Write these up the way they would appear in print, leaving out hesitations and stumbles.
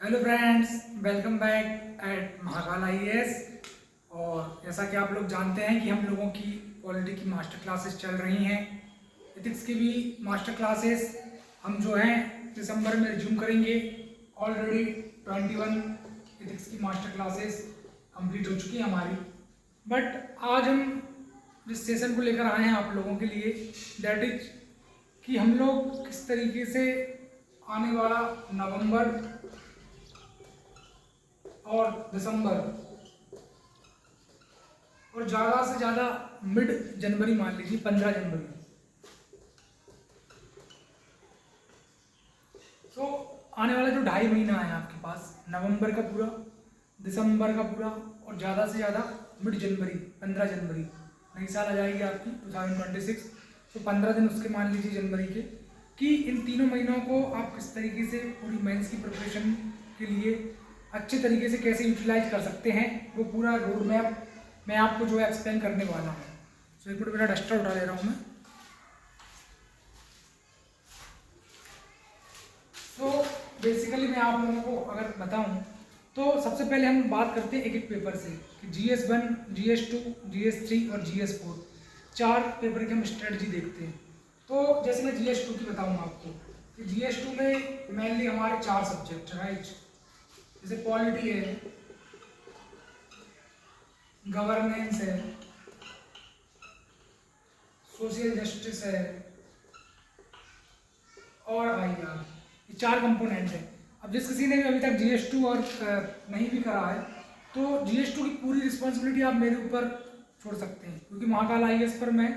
Hello friends, welcome back at Mahakal IAS. और जैसा कि आप लोग जानते हैं कि हम लोगों की पॉलिटी की मास्टर क्लासेस चल रही हैं। एथिक्स की भी मास्टर क्लासेस हम जो हैं दिसंबर में रिज्यूम करेंगे। ऑलरेडी 21 एथिक्स की मास्टर क्लासेस कंप्लीट हो चुकी है हमारी। बट आज हम जिस सेशन को लेकर आए हैं आप लोगों के लिए, दैट इज कि हम लोग किस तरीके से आने वाला नवंबर और दिसंबर और ज़्यादा से ज़्यादा मिड जनवरी, मान लीजिए 15 जनवरी, तो आने वाला जो 2.5 महीना है आपके पास, नवंबर का पूरा, दिसंबर का पूरा और ज़्यादा से ज़्यादा मिड जनवरी 15 जनवरी, नई साल आ जाएगी आपकी 2026। तो 15 दिन उसके मान लीजिए जनवरी के, कि इन तीनों महीनों को आप किस तरीके से पूरी मेंस की प्रिपरेशन के लिए अच्छे तरीके से कैसे यूटिलाइज कर सकते हैं, वो पूरा रोड मैप मैं आपको जो है एक्सप्लेन करने वाला हूँ। सो एक मिनट, मेरा डस्टर उठा ले रहा हूँ मैं। तो बेसिकली मैं आप लोगों को अगर बताऊं तो सबसे पहले हम बात करते हैं एक एक पेपर से कि GS1, GS2, GS3 और GS4, 4 पेपर की हम स्ट्रेटजी देखते हैं। तो जैसे मैं GS2 की बताऊंगा आपको कि GS2 में मेनली हमारे 4 सब्जेक्ट, राइट। जैसे पॉलिटी है, गवर्नेंस है, सोशल जस्टिस है और IR, ये 4 कंपोनेंट है। अब जिस किसी ने भी अभी तक GS2 और नहीं भी करा है तो GS2 की पूरी रिस्पॉन्सिबिलिटी आप मेरे ऊपर छोड़ सकते हैं, क्योंकि महाकाल IAS पर मैं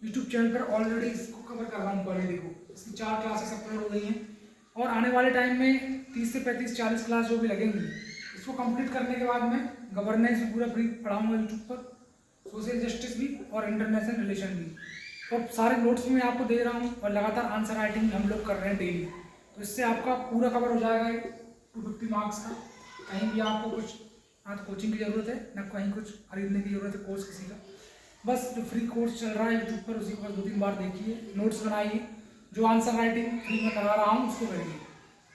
यूट्यूब चैनल पर ऑलरेडी इसको कवर कर रहा हूँ, पॉलिटी को। इसकी 4 क्लासेस अपलोड हो गई हैं और आने वाले टाइम में 30 से 35, 40 क्लास जो भी लगेंगी, इसको कंप्लीट करने के बाद मैं गवर्नेंस भी पूरा फ्री पढ़ाऊँगा यूट्यूब पर, सोशल जस्टिस भी और इंटरनेशनल रिलेशन भी। तो सारे नोट्स भी मैं आपको दे रहा हूँ और लगातार आंसर राइटिंग हम लोग कर रहे हैं डेली। तो इससे आपका पूरा कवर हो जाएगा 250 मार्क्स का। कहीं भी आपको कुछ ना तो कोचिंग की ज़रूरत है, ना कहीं कुछ खरीदने की ज़रूरत है कोर्स किसी का। बस जो फ्री कोर्स चल रहा है यूट्यूब पर, उसी को बस 2-3 बार देखिए, नोट्स बनाइए, जो आंसर राइटिंग फ्री में करा रहा हूँ उसको करिए।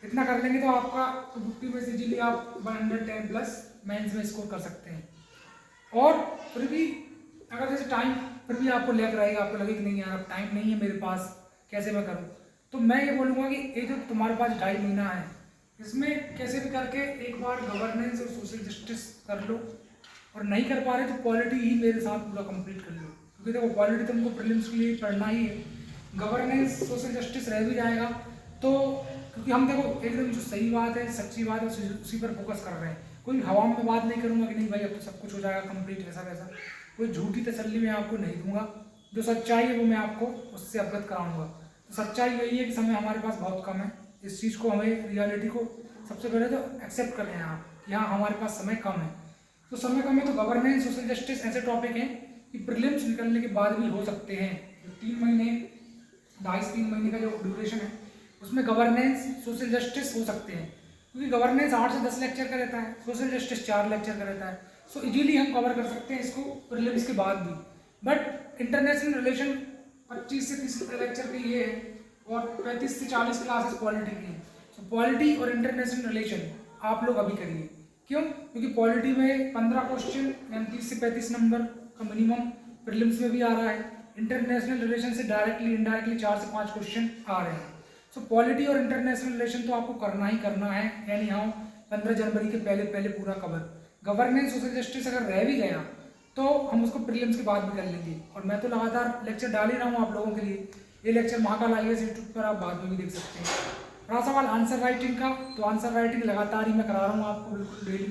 इतना कर लेंगे तो आपका 250 में से इजीली आप 110 प्लस मेंस में स्कोर कर सकते हैं। और फिर भी अगर जैसे टाइम फिर भी आपको लग रहेगा, आपको लगे कि नहीं यार अब टाइम नहीं है मेरे पास, कैसे मैं करूँ, तो मैं ये बोलूँगा कि ये जो तुम्हारे पास 2.5 महीना है, इसमें कैसे भी करके एक बार गवर्नेंस और सोशल जस्टिस कर लो, और नहीं कर पा रहे तो पॉलिटी ही मेरे साथ पूरा कंप्लीट कर लो, क्योंकि देखो पॉलिटी तुमको प्रीलिम्स के लिए पढ़ना ही है। गवर्नेंस सोशल जस्टिस रह भी जाएगा तो, क्योंकि हम देखो एकदम जो सही बात है, सच्ची बात है, उसी पर फोकस कर रहे हैं। कोई हवा में बात नहीं करूँगा कि नहीं भाई अब तो सब कुछ हो जाएगा कंप्लीट, ऐसा वैसा कोई झूठी तसल्ली मैं आपको नहीं दूंगा। जो सच्चाई है वो मैं आपको उससे अवगत कराऊंगा। तो सच्चाई यही है कि समय हमारे पास बहुत कम है। इस चीज़ को, हमें रियलिटी को सबसे पहले तो एक्सेप्ट कर लेना आप कि हाँ हमारे पास समय कम है। तो समय कम है तो गवर्नेंस सोशल जस्टिस ऐसे टॉपिक हैं कि प्रीलिम्स निकलने के बाद भी हो सकते हैं। जो 3 महीने, 2.5-3 महीने का जो ड्यूरेशन है उसमें गवर्नेंस सोशल जस्टिस हो सकते हैं, क्योंकि गवर्नेंस 8 से 10 लेक्चर का रहता है, सोशल जस्टिस 4 लेक्चर का रहता है। सो इजीली हम कवर कर सकते हैं इसको प्रीलिम्स के बाद भी। बट इंटरनेशनल रिलेशन 25 से 30 लेक्चर की ये है और 35 से 40 क्लासेस पॉलिटी की है। सो पॉलिटी और इंटरनेशनल रिलेशन आप लोग अभी करिए। क्यों? क्योंकि पॉलिटी में 15 क्वेश्चन यानी 30 से 35 नंबर का मिनिमम प्रीलिम्स में भी आ रहा है। इंटरनेशनल रिलेशन से डायरेक्टली इनडायरेक्टली 4 से 5 क्वेश्चन आ रहे हैं। सो पॉलिटी और इंटरनेशनल रिलेशन तो आपको करना ही करना है, यानी हाँ 15 जनवरी के पहले पहले पूरा कवर। गवर्नेंस सोशल जस्टिस अगर रह भी गया तो हम उसको प्रीलिम्स के बाद भी कर लेंगे। और मैं तो लगातार लेक्चर डाल ही रहा हूँ आप लोगों के लिए। ये लेक्चर महाकाल IAS यूट्यूब पर आप बाद में भी देख सकते हैं। रहा सवाल आंसर राइटिंग का, तो आंसर राइटिंग लगातार ही मैं करा रहा हूँ आपको बिल्कुल डेली।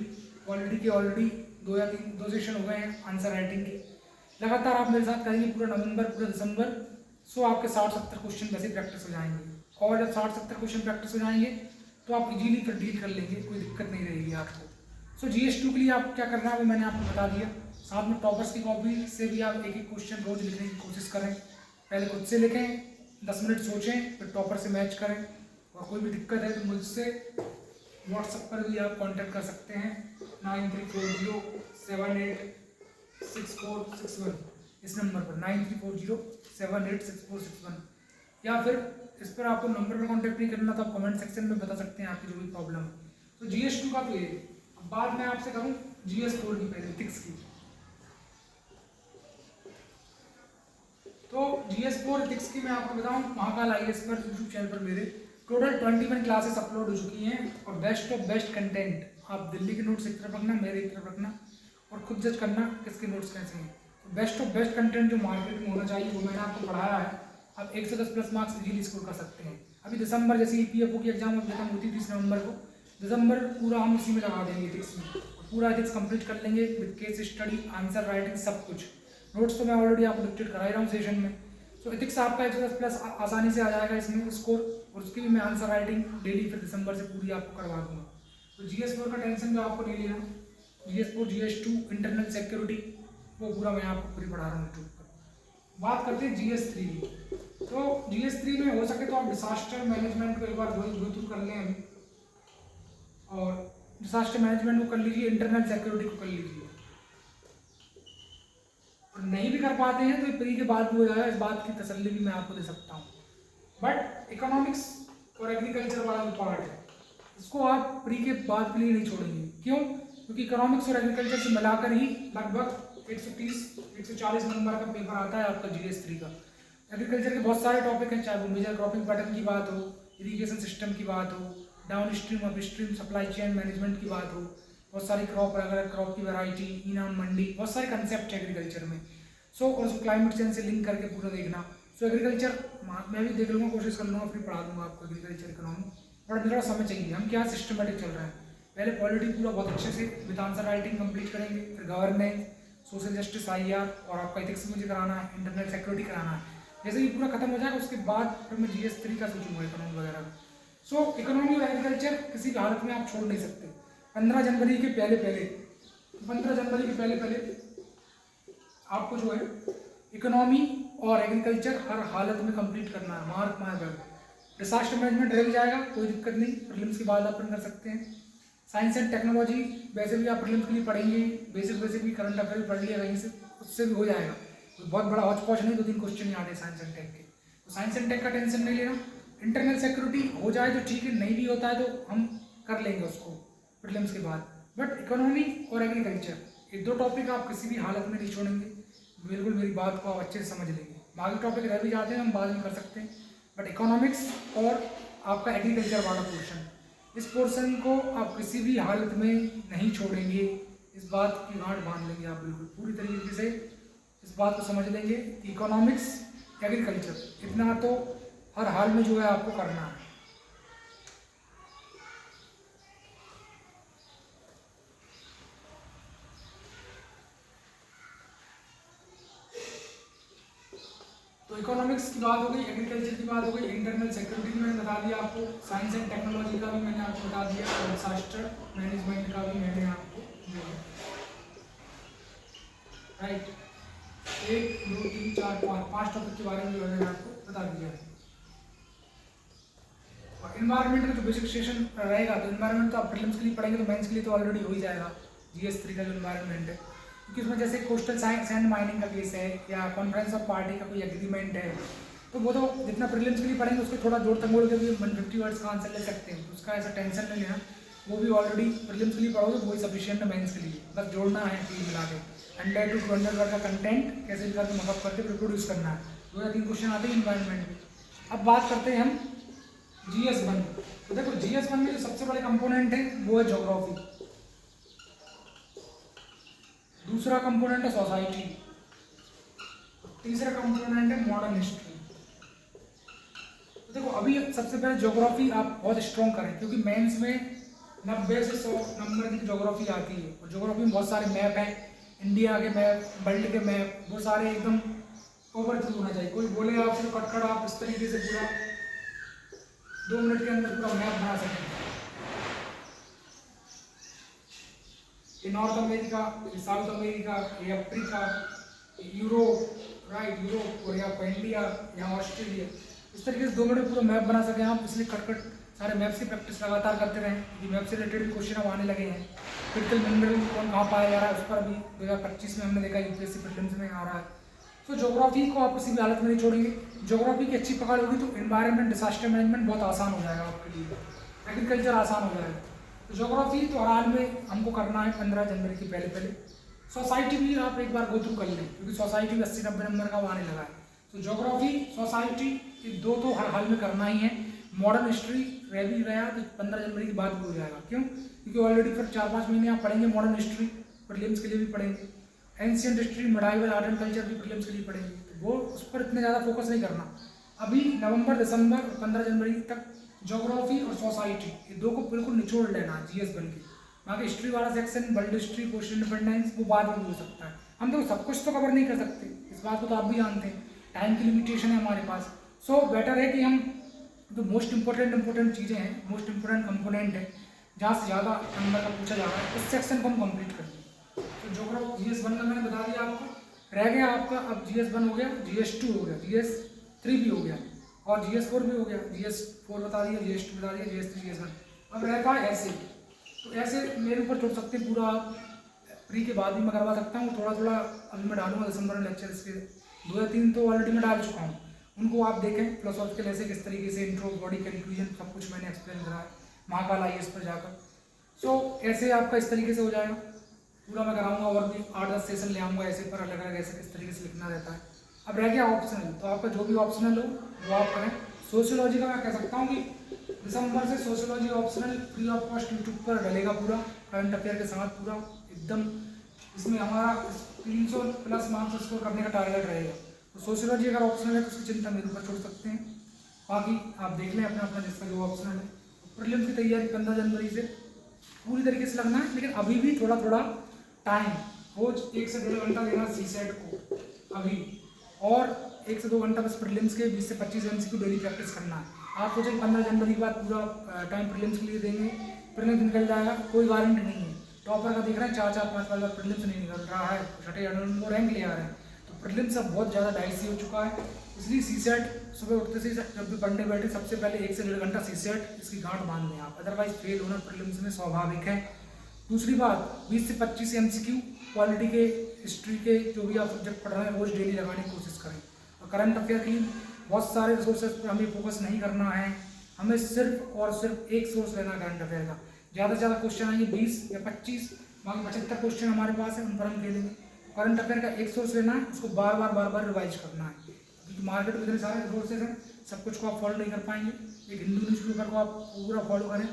पॉलिटी के ऑलरेडी 2 या 3 सेशन हो गए हैं आंसर राइटिंग के। लगातार आप मेरे साथ करेंगे पूरा नवंबर, पूरा दिसंबर। सो आपके 60-70 क्वेश्चन वैसे प्रैक्टिस हो जाएंगे। और जब 60-70 क्वेश्चन प्रैक्टिस हो जाएंगे तो आप इजीली फिर डील कर लेंगे, कोई दिक्कत नहीं रहेगी आपको। सो GS2 के लिए आप क्या करना है वो मैंने आपको बता दिया। साथ में टॉपर्स की कॉपी से भी आप एक एक क्वेश्चन रोज लिखने की कोशिश करें। पहले खुद से लिखें, 10 मिनट सोचें, फिर टॉपर से मैच करें। और कोई भी दिक्कत है तो मुझसे व्हाट्सएप पर भी आप कांटेक्ट कर सकते हैं 9340786461, इस नंबर पर 9340786461। या फिर इस पर आपको नंबर पर कांटेक्ट नहीं करना तो आप कमेंट सेक्शन में बता सकते हैं आपकी जो भी प्रॉब्लम है। तो GS2 का तो ये। अब बात मैं आपसे करूँ GS4 की, पहले एथिक्स की। तो GS4 एथिक्स की मैं आपको बताऊँ, महाकाल IAS पर यूट्यूब चैनल पर मेरे टोटल 21 क्लासेस अपलोड हो चुकी हैं, और बेस्ट ऑफ बेस्ट कंटेंट। आप दिल्ली के नोट्स एक तरफ रखना, मेरे एक तरफ रखना, और खुद जज करना किसके नोट्स कैसे हैं। तो बेस्ट ऑफ बेस्ट कंटेंट जो मार्केट में होना चाहिए वो मैंने आपको पढ़ाया है। आप 1 से 10 प्लस मार्क्स इजीली स्कोर कर सकते हैं। अभी दिसंबर जैसे EPFO की एग्जाम अब खत्म होती 30 नवंबर को, दिसंबर पूरा हम इसी में लगा देंगे एथिक्स में, पूरा एथिक्स कंप्लीट कर लेंगे with case study, answer writing, सब कुछ। नोट्स तो मैं ऑलरेडी आपको डिक्टेट करा ही रहा हूँ सेशन में। तो एथिक्स आपका 110 प्लस आसानी से आ जाएगा इसमें स्कोर, और उसकी भी मैं आंसर राइटिंग डेली फिर दिसंबर से पूरी आपको करवा दूंगा। तो GS4 का टेंशन भी आपको नहीं लेना। GS4 GS2 इंटरनल सिक्योरिटी वो पूरा मैं आपको पूरी पढ़ा रहा हूँ यूट्यूब पर। बात करते हैं GS3 की। तो GS3 में हो सके तो आप डिसास्टर मैनेजमेंट को एक बार गो थ्रू कर लें अभी, और डिसास्टर मैनेजमेंट को कर लीजिए, इंटरनल सिक्योरिटी को कर लीजिए। और नहीं भी कर पाते हैं तो प्री के बाद भी हो जाएगा, इस बात की तसल्ली भी मैं आपको दे सकता हूँ। बट इकोनॉमिक्स और एग्रीकल्चर वाला जो पार्ट है इसको आप प्री के बाद के लिए नहीं छोड़ेंगे। क्यों? क्योंकि इकोनॉमिक्स और एग्रीकल्चर से मिलाकर ही लगभग 130-140 नंबर का पेपर आता है आपका GS3 का। एग्रीकल्चर के बहुत सारे टॉपिक हैं, चाहे वो मेजर क्रॉपिंग पैटर्न की बात हो, इरीगेशन सिस्टम की बात हो, down stream up stream supply chain management की बात हो, बहुत सारी क्रॉप, अलग अलग क्रॉप की वैरायटी, इनाम मंडी, बहुत सारे कंसेप्ट है एग्रीकल्चर में। सो और उसको क्लाइमेट चेंज से लिंक करके पूरा देखना। सो एग्रीकल्चर मैं भी देख लूँगा, कोशिश कर लूँगा, फिर पढ़ा दूंगा आपको एग्रीकल्चर इकोनॉमी। बट थोड़ा समय चाहिए, हम क्या सिस्टमेटिक चल रहे हैं। पहले पॉलिटी पूरा बहुत अच्छे से विद आंसर राइटिंग कंप्लीट करेंगे, फिर गवर्नेंस, सोशल जस्टिस IR, और आपका एथिक्स मुझे कराना है, इंटरनल सिक्योरिटी कराना है। जैसे ही पूरा खत्म हो जाएगा उसके बाद फिर मैं GS3 का सोचूंगा, इकोनॉमी वगैरह। सो इकोनॉमी और एग्रीकल्चर किसी भी हालत में आप छोड़ नहीं सकते। 15 जनवरी के पहले आपको जो है इकोनॉमी और एग्रीकल्चर हर हालत में कंप्लीट करना है, mark my word. Disaster management रह जाएगा, कोई दिक्कत नहीं, प्रीलिम्स के बाद अपन कर सकते हैं। साइंस एंड टेक्नोलॉजी वैसे भी आप प्रीलिम्स के लिए पढ़ेंगे, बेसिक भी करंट अफेयर पढ़ लिया कहीं से, उससे भी हो जाएगा। कोई बहुत बड़ा हौच पौच नहीं, 2-3 क्वेश्चन ही आते साइंस एंड टेक के। तो साइंस एंड टेक का टेंशन नहीं लेना। इंटरनल सिक्योरिटी हो जाए तो ठीक है, नहीं भी होता है तो हम कर लेंगे उसको प्रीलिम्स के बाद। बट इकोनॉमी और एग्रीकल्चर ये 2 टॉपिक आप किसी भी हालत में नहीं छोड़ेंगे। बिल्कुल मेरी बात को आप अच्छे से समझ लेंगे। बाकी टॉपिक रह भी जाते हैं, हम बाद में कर सकते हैं, बट इकोनॉमिक्स और आपका एग्रीकल्चर वाला पोर्शन, इस पोर्शन को आप किसी भी हालत में नहीं छोड़ेंगे। इस बात की गांठ बांध लेंगे आप, बिल्कुल पूरी तरीके से इस बात को समझ लेंगे कि इकोनॉमिक्स एग्रीकल्चर इतना तो हर हाल में जो है आपको करना है। तो इकोनॉमिक्स की बात हो गई, एग्रीकल्चर की बात हो गई, इंटरनल सिक्योरिटी मैंने बता दिया आपको, साइंस एंड टेक्नोलॉजी का भी मैंने आपको बता दिया, और डिसास्टर मैनेजमेंट का भी मैंने आपको दिया। राइट, 1 2 3 4 5 टॉपिक के बारे में जो मैंने आपको बता दिया है। और इन्वायरमेंट का जो बेसिक सेशन रहेगा, तो इन्वायरमेंट तो आप प्रीलिम्स के लिए पढ़ेंगे तो मेंस के लिए तो ऑलरेडी हो ही जाएगा। GS3 का जो इन्वायरमेंट है, क्योंकि उसमें जैसे कोस्टल सैंड माइनिंग का केस है या कॉन्फ्रेंस ऑफ पार्टी का कोई एग्रीमेंट है, तो वो तो जितना प्रीलिम्स के लिए पढ़ेंगे उसको थोड़ा जोड़ तंगोड़ के भी 150 वर्ड्स का आंसर ले सकते हैं, उसका ऐसा टेंशन नहीं लेना। वो भी ऑलरेडी प्रीलिम्स के लिए पढ़ोगे तो वही सफिशिएंट है मेंस के लिए, बस जोड़ना है चीज मिला के। 100 to 200 वर्ड का कंटेंट कैसे भी करके मकअप करके रिप्रोड्यूस करना है। 2 या 3 क्वेश्चन आते हैं इन्वायरमेंट में। अब बात करते हैं हम GS1। तो देखो GS1 में जो सबसे बड़े कंपोनेंट है वो है ज्योग्राफी, दूसरा कंपोनेंट है सोसाइटी, तीसरा कंपोनेंट है मॉडर्न हिस्ट्री। तो देखो अभी सबसे पहले ज्योग्राफी आप बहुत स्ट्रॉन्ग करें, क्योंकि मेंस में 90 से 100 नंबर की ज्योग्राफी आती है, और ज्योग्राफी में बहुत सारे मैप हैं, इंडिया के मैप, वर्ल्ड के मैप, वो सारे एकदम ओवरथ्रू होना चाहिए। कोई बोले आपसे तो कटकट आप इस तरीके से पूरा 2 मिनट के अंदर पूरा मैप बना सकें। ये नॉर्थ अमेरिका, ये साउथ अमेरिका, ये अफ्रीका, यूरोप, राइट यूरोप, और यहाँ पर इंडिया, यहाँ ऑस्ट्रेलिया, इस तरीके से 2 मिनट पूरा मैप बना सकें आप। इसलिए कटकट सारे मैप्स की प्रैक्टिस लगातार करते रहें, क्योंकि मैप से रिलेटेड भी क्वेश्चन अब आने लगे हैं। क्रिटिकल मिनरल कौन कहाँ पाया जा रहा है, उस पर अभी 2025 में हमने देखा UPSC प्रीलिम्स में आ रहा है। तो ज्योग्राफी को आप किसी भी हालत में नहीं छोड़ेंगे। ज्योग्राफी की अच्छी पकड़ होगी तो इन्वायरमेंट, डिसास्टर मैनेजमेंट बहुत आसान हो जाएगा आपके लिए, एग्रीकल्चर आसान हो जाएगा। तो ज्योग्राफी तो हर हाल में हमको करना है 15 जनवरी के पहले पहले। सोसाइटी भी आप एक बार गो थ्रू कर लें, क्योंकि सोसाइटी भी 80-90 नंबर का आने लगा है। तो ज्योग्राफी सोसाइटी ये दो तो हर हाल में करना ही है। मॉडर्न हिस्ट्री रह भी गया तो 15 जनवरी के बाद भी हो जाएगा। क्यों? क्योंकि ऑलरेडी फिर 4-5 महीने आप पढ़ेंगे मॉडर्न हिस्ट्री, प्रीलिम्स के लिए भी पढ़ेंगे। Ancient history, medieval art and culture भी प्रीलिम्स के लिए पढ़ेंगे। तो वो उस पर इतने ज़्यादा फोकस नहीं करना। अभी नवंबर, दिसंबर और 15 जनवरी तक ज्योग्राफी और सोसाइटी ये दो को बिल्कुल निचोड़ लेना है GS बन के। बाकी हिस्ट्री वाला section, world history, post independence, वो बाद में भी हो सकता है। हम तो सब कुछ तो कवर नहीं कर सकते, इस बात को तो आप भी जानते हैं। टाइम की लिमिटेशन है हमारे पास। सो बेटर है कि हम जो मोस्ट इंपॉर्टेंट चीज़ें हैं, मोस्ट इंपॉर्टेंट कंपोनेंट है, जहाँ से ज़्यादा नंबर का पूछा जा रहा है, उस सेक्शन को हम कंप्लीट कर लें। तो ज्योग्राफी GS 1 का मैंने बता दिया आपको। रह गया आपका अब GS 1 हो गया, GS 2 हो गया, GS 3 भी हो गया और GS 4 भी हो गया। GS 4 बता दिया, GS 2 बता दिया, GS 3, GS 1। अब रहता है ऐसे। तो ऐसे मेरे ऊपर छोड़ सकते हैं, पूरा प्री के बाद भी मैं करवा सकता हूँ। थोड़ा थोड़ा अभी मैं डालूंगा दिसंबर में लेक्चर, इसके 2 या 3 तो ऑलरेडी मैं डाल चुका हूँ। उनको आप देखें। फिलोसॉफिकल ऐसे किस तरीके से इंट्रो, बॉडी कंक्लूजन, सब कुछ मैंने एक्सप्लेन करा है महाकाल IAS पर जाकर। सो ऐसे आपका इस तरीके से हो जाएगा पूरा मैं कराऊंगा। और भी 8-10 सेशन ले आऊँगा ऐसे पर, अलग अलग ऐसे किस तरीके से लिखना रहता है। अब रह गया ऑप्शनल। तो आपका जो भी ऑप्शनल हो वो आप करें। सोशियोलॉजी का मैं कह सकता हूँ कि दिसंबर से sociology optional free of cost YouTube पर डलेगा पूरा, करंट अफेयर के साथ पूरा एकदम। इसमें हमारा 300+ मार्क्स स्कोर करने का टारगेट रहेगा। तो सोशियोलॉजी अगर ऑप्शनल है तो उसकी चिंता मेरे ऊपर छोड़ सकते हैं। बाकी आप देख लें अपना अपना जिसका जो ऑप्शनल है। प्रीलिम्स की तैयारी 15 जनवरी से पूरी तरीके से लगना है, लेकिन अभी भी थोड़ा थोड़ा टाइम, रोज 1 से 1.5 घंटा देना CSET को अभी, और 1 से 2 घंटा बस प्रीलिम्स के 20 से 25 MCQ डेली प्रैक्टिस करना है। आप सोचें 15 जनवरी के बाद पूरा टाइम प्रीलिम्स के लिए देंगे, प्रीलिम्स निकल जाएगा, कोई गारंटी नहीं है। टॉपर का देख रहे हैं 4-4-5 बार प्रीलिम्स नहीं निकल रहा है, छठे वो रैंक ले आ रहे हैं। तो प्रीलिम्स अब बहुत ज़्यादा डाइसी हो चुका है। इसलिए CSET सुबह उठते से जब भी पढ़ने बैठे सबसे पहले 1 से 1.5 घंटा CSET इसकी गांठ बांध लें आप, अदरवाइज फेल होना प्रीलिम्स में स्वाभाविक है। दूसरी बात, 20 से 25 MCQ पॉलिटी के, हिस्ट्री के, जो भी आप सब्जेक्ट पढ़ रहे हैं रोज डेली लगाने की कोशिश करें। और करंट अफेयर की बहुत सारे रिसोर्सेज पर हमें फोकस नहीं करना है, हमें सिर्फ और सिर्फ एक सोर्स लेना है करंट अफेयर का। ज़्यादा से ज़्यादा क्वेश्चन आएंगे 20 या 25, बाकी 75 क्वेश्चन हमारे पास है, उन पर हम खेलेंगे। करंट अफेयर का एक सोर्स लेना है, उसको बार बार रिवाइज करना है, क्योंकि मार्केट में इतने सारे रिसोर्सेज हैं, सब कुछ को आप फॉलो नहीं कर पाएंगे। एक हिंदू न्यूज़पेपर को आप पूरा फॉलो करें,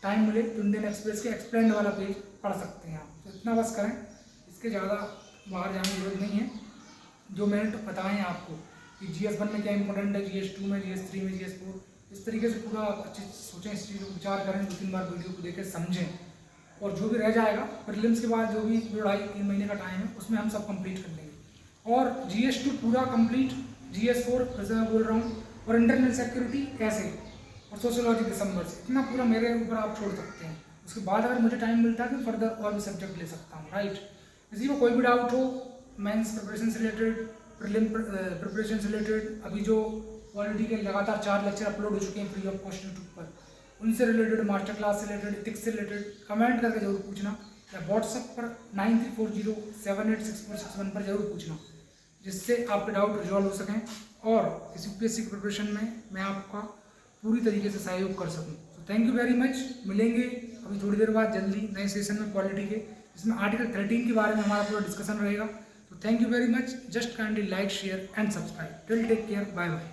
टाइम मिले तो इंडियन एक्सप्रेस के एक्सप्लेन्ड वाला पेज पढ़ सकते हैं आप। तो इतना बस करें, इसके ज़्यादा बाहर जाने की जरूरत नहीं है। जो मैंने तो बताएं आपको कि GS 1 में क्या इंपॉर्टेंट है, GS 2 में, GS 3 में, GS 4, इस तरीके से पूरा आप अच्छे सोचें, इस चीज़ को विचार करें, 2-3 बार वीडियो को देखें, समझें। और जो भी रह जाएगा प्रीलिम्स के बाद, जो भी 2-2.5-3 महीने का टाइम है, उसमें हम सब कंप्लीट कर लेंगे। और GS 2 पूरा कंप्लीट, GS 4 जैसे मैं बोल रहा हूँ, और इंटरनल सिक्योरिटी ऐसे, और सोशियोलॉजी दिसंबर से, इतना पूरा मेरे ऊपर आप छोड़ सकते हैं। उसके बाद अगर मुझे टाइम मिलता है तो फर्दर और भी सब्जेक्ट ले सकता हूँ, राइट। किसी को कोई भी डाउट हो मेंस प्रिपरेशन से रिलेटेड, प्रीलिम प्रिपरेशन से रिलेटेड, अभी जो ऑलरेडी के लगातार 4 लेक्चर अपलोड हो चुके हैं फ्री ऑफ कॉस्ट यूट्यूब पर, उनसे रिलेटेड, मास्टर क्लास से रिलेटेड, इथिक्स से रिलेटेड, कमेंट करके जरूर पूछना, या व्हाट्सएप पर 9340786461 पर जरूर पूछना, जिससे आपके डाउट रिजॉल्व हो सकें और इस UPSC की प्रिपरेशन में मैं आपका पूरी तरीके से सहयोग कर सकूं। तो थैंक यू वेरी मच। मिलेंगे अभी थोड़ी देर बाद जल्दी नए सेशन में पॉलिटी के, जिसमें आर्टिकल 13 के बारे में हमारा पूरा डिस्कशन रहेगा। तो thank you very much. Just kindly like, share and subscribe. Till take care, bye bye.